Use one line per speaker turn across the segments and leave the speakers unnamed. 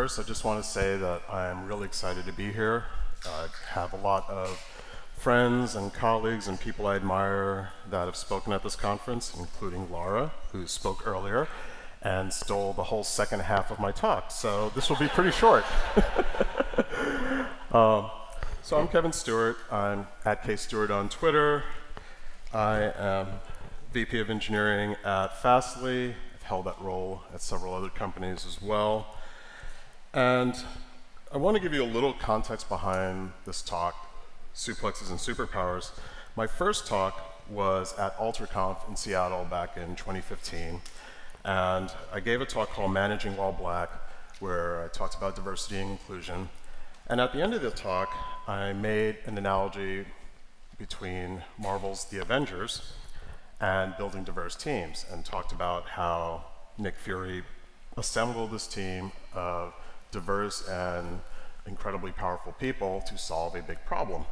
First, I just want to say that I'm really excited to be here. I have a lot of friends and colleagues and people I admire that have spoken at this conference, including Laura, who spoke earlier and stole the whole second half of my talk. So this will be pretty short. So I'm Kevin Stewart. I'm at KStewart on Twitter. I am VP of Engineering at Fastly. I've held that role at several other companies as well. And I want to give you a little context behind this talk, Suplexes and Superpowers. My first talk was at AlterConf in Seattle back in 2015. And I gave a talk called Managing While Black, where I talked about diversity and inclusion. And at the end of the talk, I made an analogy between Marvel's The Avengers and building diverse teams, and talked about how Nick Fury assembled this team of diverse and incredibly powerful people to solve a big problem.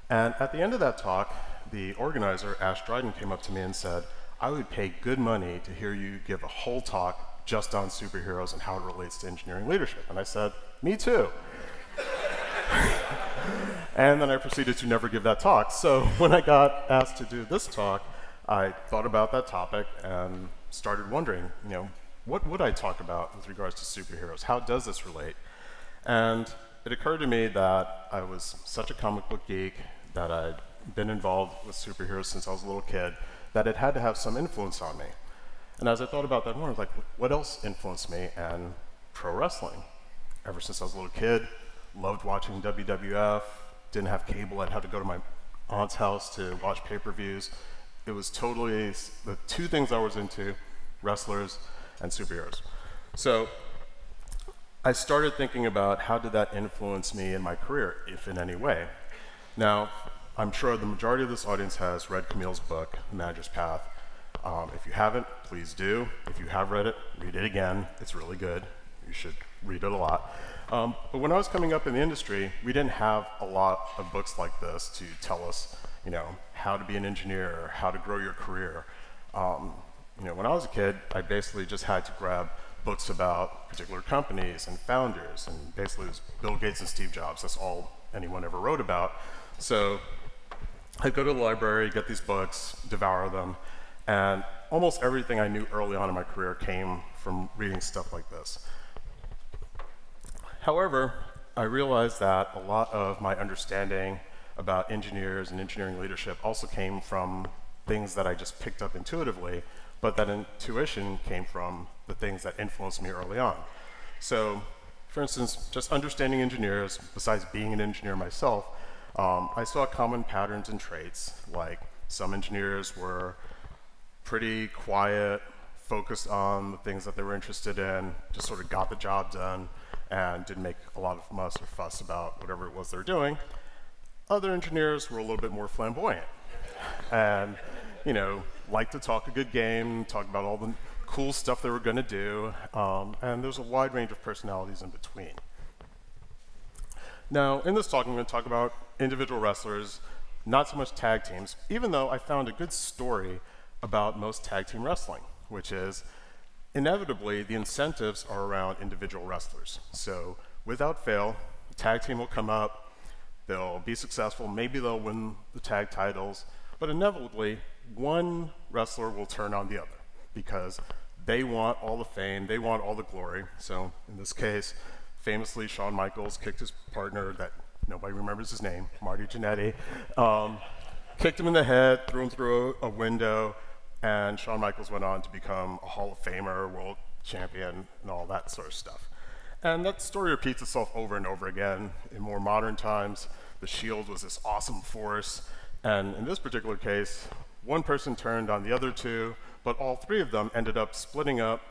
And at the end of that talk, the organizer, Ash Dryden, came up to me and said, I would pay good money to hear you give a whole talk just on superheroes and how it relates to engineering leadership. And I said, me too. And then I proceeded to never give that talk. So when I got asked to do this talk, I thought about that topic and started wondering, what would I talk about with regards to superheroes? How does this relate? And it occurred to me that I was such a comic book geek, that I'd been involved with superheroes since I was a little kid, that it had to have some influence on me. And as I thought about that more, I was like, what else influenced me? And pro wrestling. Ever since I was a little kid, loved watching WWF, didn't have cable, I'd have to go to my aunt's house to watch pay-per-views. It was totally the two things I was into, wrestlers and superheroes. So I started thinking about how did that influence me in my career, if in any way. Now, I'm sure the majority of this audience has read Camille's book, The Manager's Path. If you haven't, please do. If you have read it, read it again. It's really good. You should read it a lot. But when I was coming up in the industry, we didn't have a lot of books like this to tell us, how to be an engineer, or how to grow your career. When I was a kid, I basically just had to grab books about particular companies and founders, and basically it was Bill Gates and Steve Jobs. That's all anyone ever wrote about. So I'd go to the library, get these books, devour them, and almost everything I knew early on in my career came from reading stuff like this. However, I realized that a lot of my understanding about engineers and engineering leadership also came from things that I just picked up intuitively, but that intuition came from the things that influenced me early on. So, for instance, just understanding engineers, besides being an engineer myself, I saw common patterns and traits, like some engineers were pretty quiet, focused on the things that they were interested in, just sort of got the job done, and didn't make a lot of muss or fuss about whatever it was they were doing. Other engineers were a little bit more flamboyant and, liked to talk a good game, talk about all the cool stuff they were going to do, and there's a wide range of personalities in between. Now, in this talk, I'm going to talk about individual wrestlers, not so much tag teams, even though I found a good story about most tag team wrestling, which is inevitably the incentives are around individual wrestlers. So without fail, the tag team will come up, they'll be successful, maybe they'll win the tag titles, but inevitably one wrestler will turn on the other because they want all the fame, they want all the glory. So in this case, famously, Shawn Michaels kicked his partner that nobody remembers his name, Marty Jannetty, kicked him in the head, threw him through a window, and Shawn Michaels went on to become a Hall of Famer, world champion, and all that sort of stuff. And that story repeats itself over and over again. In more modern times, the Shield was this awesome force, and in this particular case, one person turned on the other two, but all three of them ended up splitting up,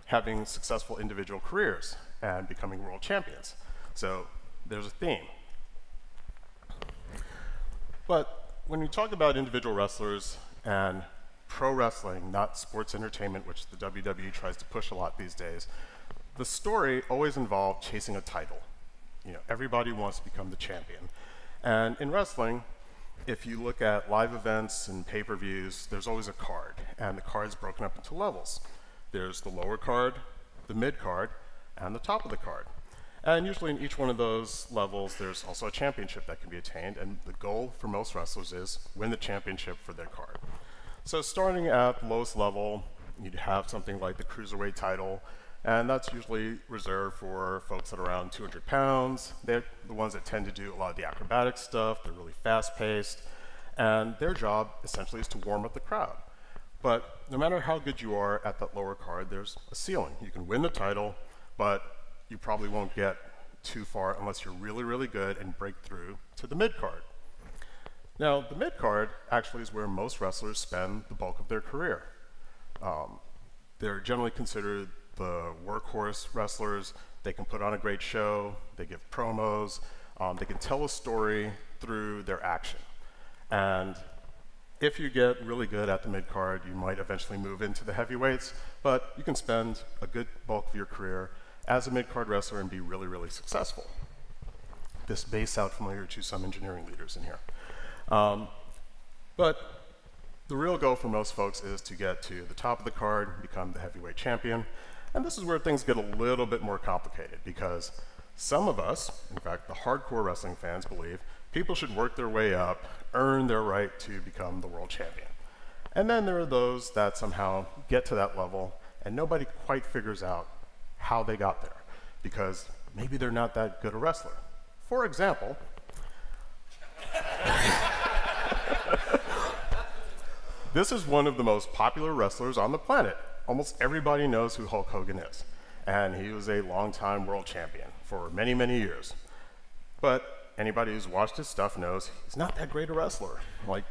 having successful individual careers, and becoming world champions. So there's a theme. But when you talk about individual wrestlers and pro wrestling, not sports entertainment, which the WWE tries to push a lot these days, the story always involved chasing a title. Everybody wants to become the champion. And in wrestling, if you look at live events and pay-per-views, there's always a card, and the card's broken up into levels. There's the lower card, the mid card, and the top of the card. And usually in each one of those levels, there's also a championship that can be attained, and the goal for most wrestlers is win the championship for their card. So starting at the lowest level, you'd have something like the cruiserweight title, and that's usually reserved for folks that are around 200 pounds. They're the ones that tend to do a lot of the acrobatic stuff. They're really fast-paced, and their job essentially is to warm up the crowd. But no matter how good you are at that lower card, there's a ceiling. You can win the title, but you probably won't get too far unless you're really, really good and break through to the mid-card. Now, the mid-card actually is where most wrestlers spend the bulk of their career. They're generally considered the workhorse wrestlers. They can put on a great show, they give promos, they can tell a story through their action. And if you get really good at the mid-card, you might eventually move into the heavyweights, but you can spend a good bulk of your career as a mid-card wrestler and be really, really successful. This may sound familiar to some engineering leaders in here. But the real goal for most folks is to get to the top of the card, become the heavyweight champion. And this is where things get a little bit more complicated, because some of us, in fact, the hardcore wrestling fans, believe people should work their way up, earn their right to become the world champion. And then there are those that somehow get to that level, and nobody quite figures out how they got there, because maybe they're not that good a wrestler. For example, this is one of the most popular wrestlers on the planet. Almost everybody knows who Hulk Hogan is, and he was a longtime world champion for many, many years. But anybody who's watched his stuff knows he's not that great a wrestler. Like,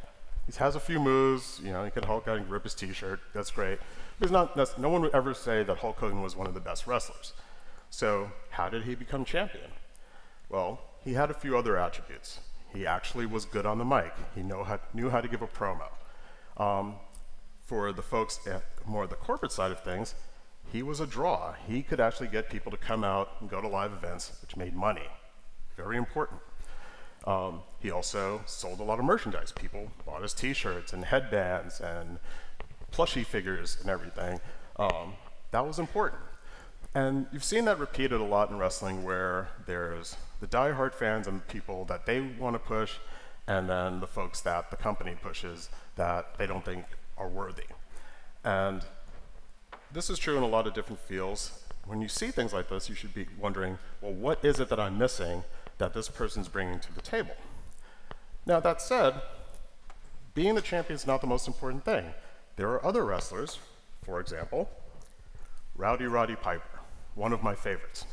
he has a few moves, you know, he could Hulk out and rip his t-shirt, that's great. But no one would ever say that Hulk Hogan was one of the best wrestlers. So how did he become champion? Well, he had a few other attributes. He actually was good on the mic. He knew how to give a promo. For the folks at more the corporate side of things, he was a draw. He could actually get people to come out and go to live events, which made money. Very important. He also sold a lot of merchandise. People bought his t-shirts and headbands and plushie figures and everything. That was important. And you've seen that repeated a lot in wrestling, where there's the diehard fans and people that they want to push, and then the folks that the company pushes that they don't think are worthy. And this is true in a lot of different fields. When you see things like this, you should be wondering, well, what is it that I'm missing that this person's bringing to the table? Now, that said, being the champion is not the most important thing. There are other wrestlers, for example, Roddy Piper, one of my favorites.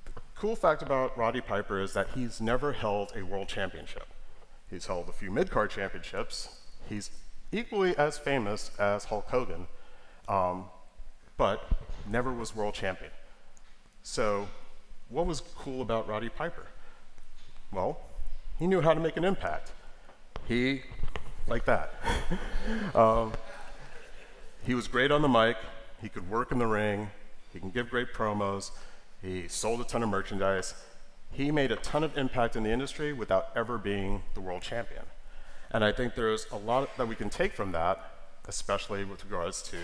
The cool fact about Roddy Piper is that he's never held a world championship. He's held a few mid-card championships. He's equally as famous as Hulk Hogan, but never was world champion. So what was cool about Roddy Piper? Well, he knew how to make an impact. Like that. He was great on the mic. He could work in the ring. He can give great promos. He sold a ton of merchandise. He made a ton of impact in the industry without ever being the world champion. And I think there's a lot that we can take from that, especially with regards to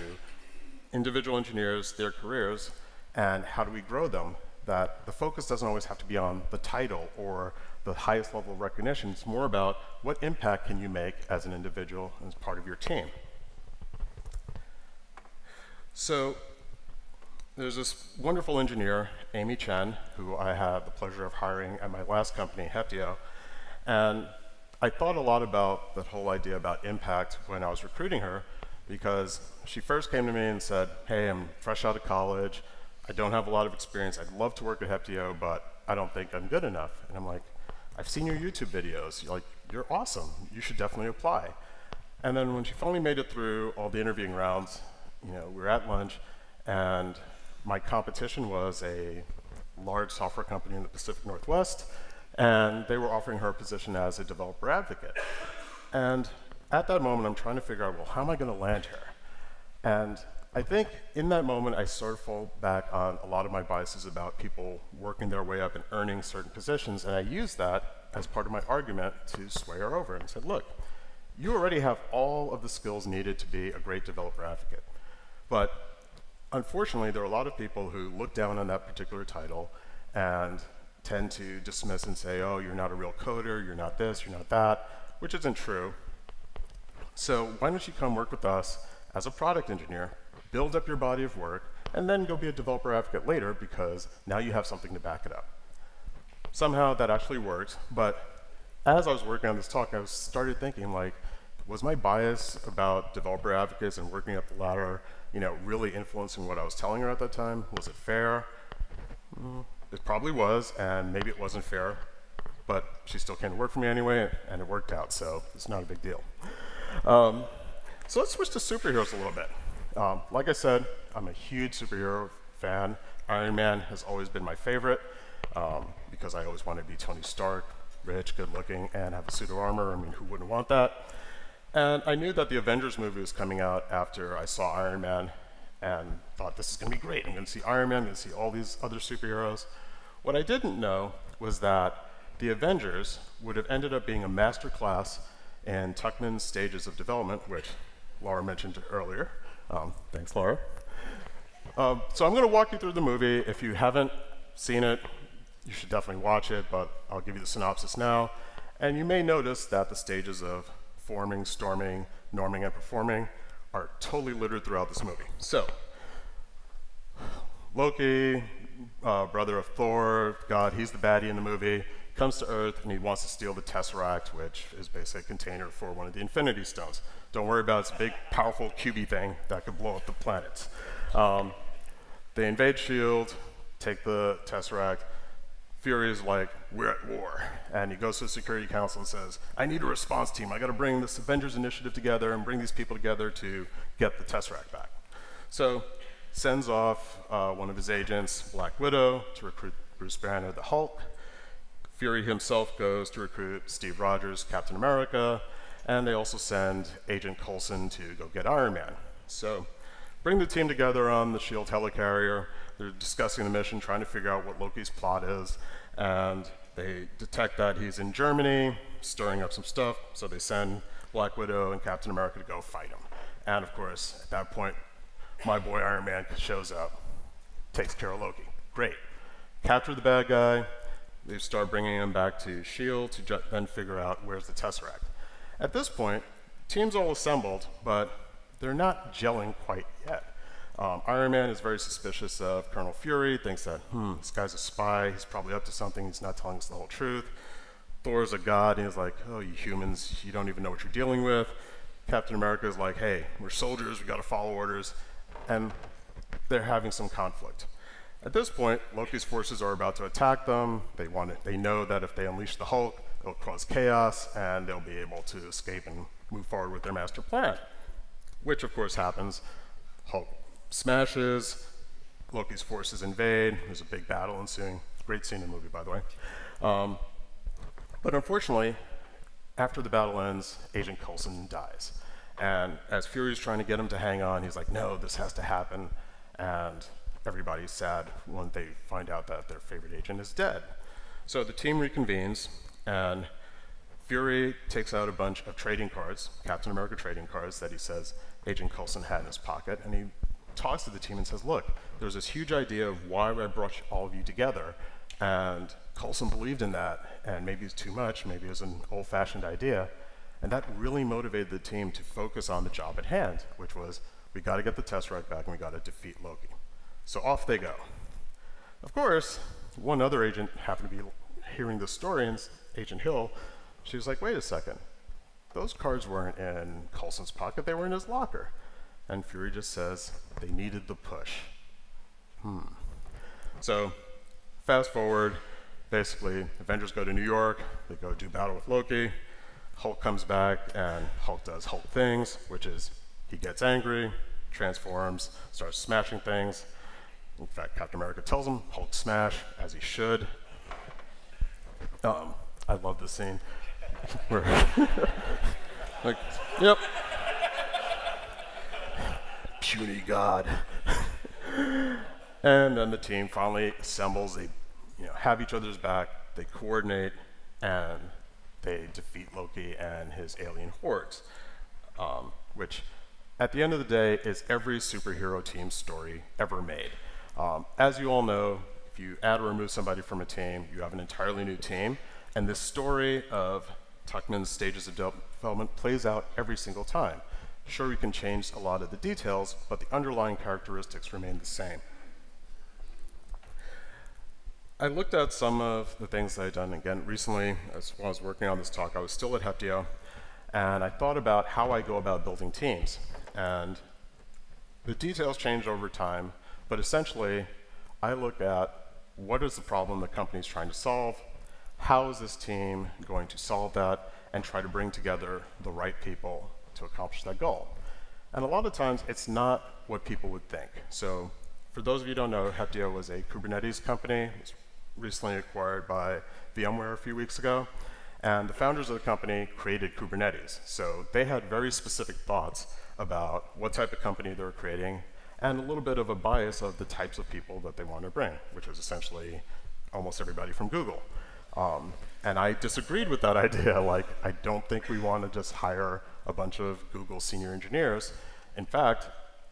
individual engineers, their careers, and how do we grow them, that the focus doesn't always have to be on the title or the highest level of recognition. It's more about what impact can you make as an individual and as part of your team. So there's this wonderful engineer, Amy Chen, who I had the pleasure of hiring at my last company, Heptio. And I thought a lot about that whole idea about impact when I was recruiting her, because she first came to me and said, hey, I'm fresh out of college. I don't have a lot of experience. I'd love to work at Heptio, but I don't think I'm good enough. And I'm like, I've seen your YouTube videos. You're awesome. You should definitely apply. And then when she finally made it through all the interviewing rounds, we were at lunch, and my competition was a large software company in the Pacific Northwest, and they were offering her a position as a developer advocate. And at that moment, I'm trying to figure out, well, how am I going to land here? And I think in that moment, I sort of fall back on a lot of my biases about people working their way up and earning certain positions, and I used that as part of my argument to sway her over and said, look, you already have all of the skills needed to be a great developer advocate. But unfortunately, there are a lot of people who look down on that particular title, and tend to dismiss and say, oh, you're not a real coder, you're not this, you're not that, which isn't true. So why don't you come work with us as a product engineer, build up your body of work, and then go be a developer advocate later, because now you have something to back it up. Somehow that actually worked, but as I was working on this talk, I started thinking, like, was my bias about developer advocates and working up the ladder, really influencing what I was telling her at that time? Was it fair? It probably was, and maybe it wasn't fair, but she still came to work for me anyway, and it worked out, so it's not a big deal. So let's switch to superheroes a little bit. Like I said, I'm a huge superhero fan. Ironman has always been my favorite, because I always wanted to be Tony Stark, rich, good looking, and have a suit of armor. I mean, who wouldn't want that? And I knew that the Avengers movie was coming out after I saw Iron Man, and thought, this is going to be great. I'm going to see Iron Man, I'm going to see all these other superheroes. What I didn't know was that the Avengers would have ended up being a master class in Tuckman's stages of development, which Laura mentioned earlier. Thanks, Laura. So I'm going to walk you through the movie. If you haven't seen it, you should definitely watch it, but I'll give you the synopsis now. And you may notice that the stages of forming, storming, norming, and performing are totally littered throughout this movie. So, Loki, brother of Thor, God, he's the baddie in the movie, comes to Earth and he wants to steal the Tesseract, which is basically a container for one of the Infinity Stones. Don't worry about it, it's a big, powerful, cubey thing that could blow up the planets. They invade S.H.I.E.L.D., take the Tesseract. Fury is like, we're at war. And he goes to the Security Council and says, I need a response team. I got to bring this Avengers initiative together and bring these people together to get the Tesseract back. So sends off one of his agents, Black Widow, to recruit Bruce Banner, the Hulk. Fury himself goes to recruit Steve Rogers, Captain America, and they also send Agent Coulson to go get Iron Man. So bring the team together on the S.H.I.E.L.D. helicarrier. They're discussing the mission, trying to figure out what Loki's plot is, and they detect that he's in Germany, stirring up some stuff, so they send Black Widow and Captain America to go fight him. And of course, at that point, my boy Iron Man shows up, takes care of Loki. Great. Capture the bad guy. They start bringing him back to S.H.I.E.L.D. to then figure out where's the Tesseract. At this point, team's all assembled, but they're not gelling quite yet. Iron Man is very suspicious of Colonel Fury, thinks that, this guy's a spy, he's probably up to something, he's not telling us the whole truth. Thor's a god, and he's like, oh, you humans, you don't even know what you're dealing with. Captain America is like, hey, we're soldiers, we gotta follow orders, and they're having some conflict. At this point, Loki's forces are about to attack them. They know that if they unleash the Hulk, it'll cause chaos, and they'll be able to escape and move forward with their master plan, which of course happens. Hulk smashes, Loki's forces invade, there's a big battle ensuing. Great scene in the movie, by the way. But unfortunately, after the battle ends, Agent Coulson dies. And as Fury's trying to get him to hang on, he's like, no, this has to happen. And everybody's sad when they find out that their favorite agent is dead. So the team reconvenes, and Fury takes out a bunch of trading cards, Captain America trading cards, that he says Agent Coulson had in his pocket, and he talks to the team and says, look, there's this huge idea of why I brought all of you together, and Coulson believed in that, and maybe it's too much, maybe it was an old-fashioned idea, and that really motivated the team to focus on the job at hand, which was, we got to get the Tesseract back and we got to defeat Loki. So off they go. Of course, one other agent happened to be hearing the story, and Agent Hill, she was like, wait a second, those cards weren't in Coulson's pocket, they were in his locker. And Fury just says, they needed the push. So, fast forward, basically, Avengers go to New York, they go do battle with Loki, Hulk comes back, and Hulk does Hulk things, which is, he gets angry, transforms, starts smashing things. In fact, Captain America tells him, Hulk smash, as he should. I love this scene. Where like, yep. Puny god. And then the team finally assembles, they have each other's back, they coordinate, and they defeat Loki and his alien hordes, which at the end of the day is every superhero team story ever made. As you all know, if you add or remove somebody from a team, you have an entirely new team. And this story of Tuckman's stages of development plays out every single time. Sure, we can change a lot of the details, but the underlying characteristics remain the same. I looked at some of the things that I'd done. Again, recently, as I was working on this talk, I was still at Heptio, and I thought about how I go about building teams. And the details change over time, but essentially, I look at what is the problem the company's trying to solve, how is this team going to solve that, and try to bring together the right people to accomplish that goal. And a lot of times, it's not what people would think. So for those of you who don't know, Heptio was a Kubernetes company. It was recently acquired by VMware a few weeks ago. And the founders of the company created Kubernetes. So they had very specific thoughts about what type of company they were creating and a little bit of a bias of the types of people that they wanted to bring, which was essentially almost everybody from Google. And I disagreed with that idea. Like, I don't think we want to just hire a bunch of Google senior engineers. In fact,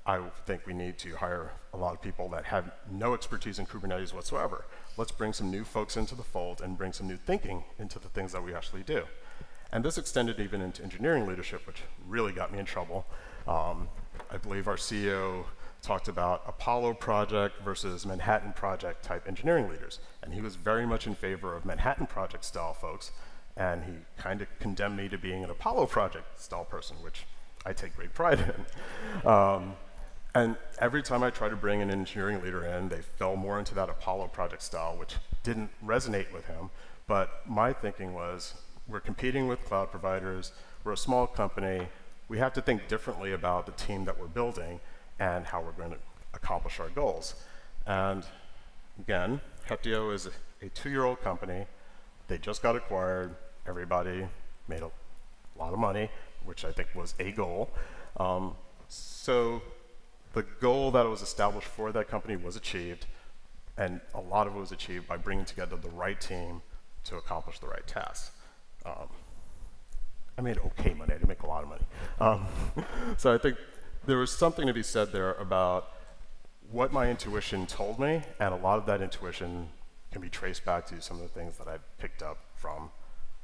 I think we need to hire a lot of people that have no expertise in Kubernetes whatsoever. Let's bring some new folks into the fold and bring some new thinking into the things that we actually do. And this extended even into engineering leadership, which really got me in trouble. I believe our CEO talked about Apollo project versus Manhattan project type engineering leaders. And he was very much in favor of Manhattan project style folks. And he kind of condemned me to being an Apollo project style person, which I take great pride in. And every time I tried to bring an engineering leader in, they fell more into that Apollo project style, which didn't resonate with him. But my thinking was, we're competing with cloud providers, we're a small company, we have to think differently about the team that we're building and how we're going to accomplish our goals. And again, Heptio is a 2-year-old company. They just got acquired. Everybody made a lot of money, which I think was a goal. So the goal that was established for that company was achieved, and a lot of it was achieved by bringing together the right team to accomplish the right tasks. I made okay money. I didn't make a lot of money. So I think there was something to be said there about what my intuition told me, and a lot of that intuition can be traced back to some of the things that I picked up from,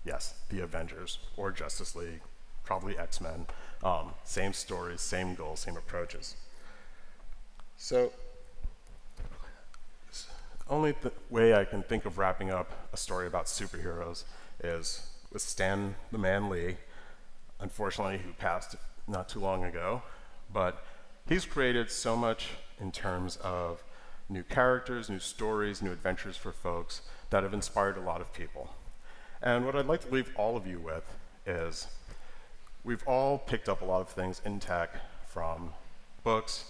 yes, the Avengers or Justice League, probably X-Men. Same stories, same goals, same approaches. So, only the way I can think of wrapping up a story about superheroes is with Stan the Man Lee, unfortunately, who passed not too long ago. But he's created so much in terms of new characters, new stories, new adventures for folks that have inspired a lot of people. And what I'd like to leave all of you with is we've all picked up a lot of things in tech from books,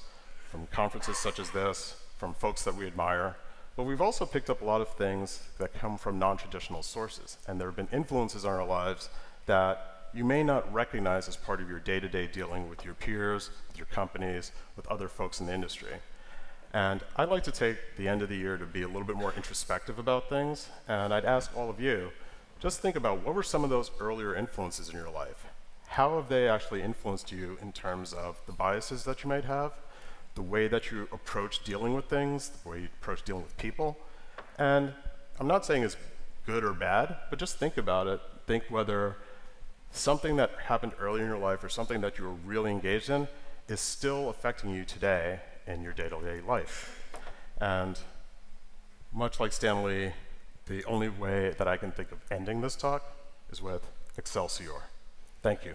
from conferences such as this, from folks that we admire, but we've also picked up a lot of things that come from non-traditional sources. And there have been influences on our lives that you may not recognize as part of your day-to-day dealing with your peers, with your companies, with other folks in the industry. And I'd like to take the end of the year to be a little bit more introspective about things, and I'd ask all of you, just think about what were some of those earlier influences in your life? How have they actually influenced you in terms of the biases that you might have, the way that you approach dealing with things, the way you approach dealing with people? And I'm not saying it's good or bad, but just think about it. Think whether something that happened earlier in your life or something that you were really engaged in is still affecting you today in your day-to-day life. And much like Stan Lee, the only way that I can think of ending this talk is with Excelsior. Thank you.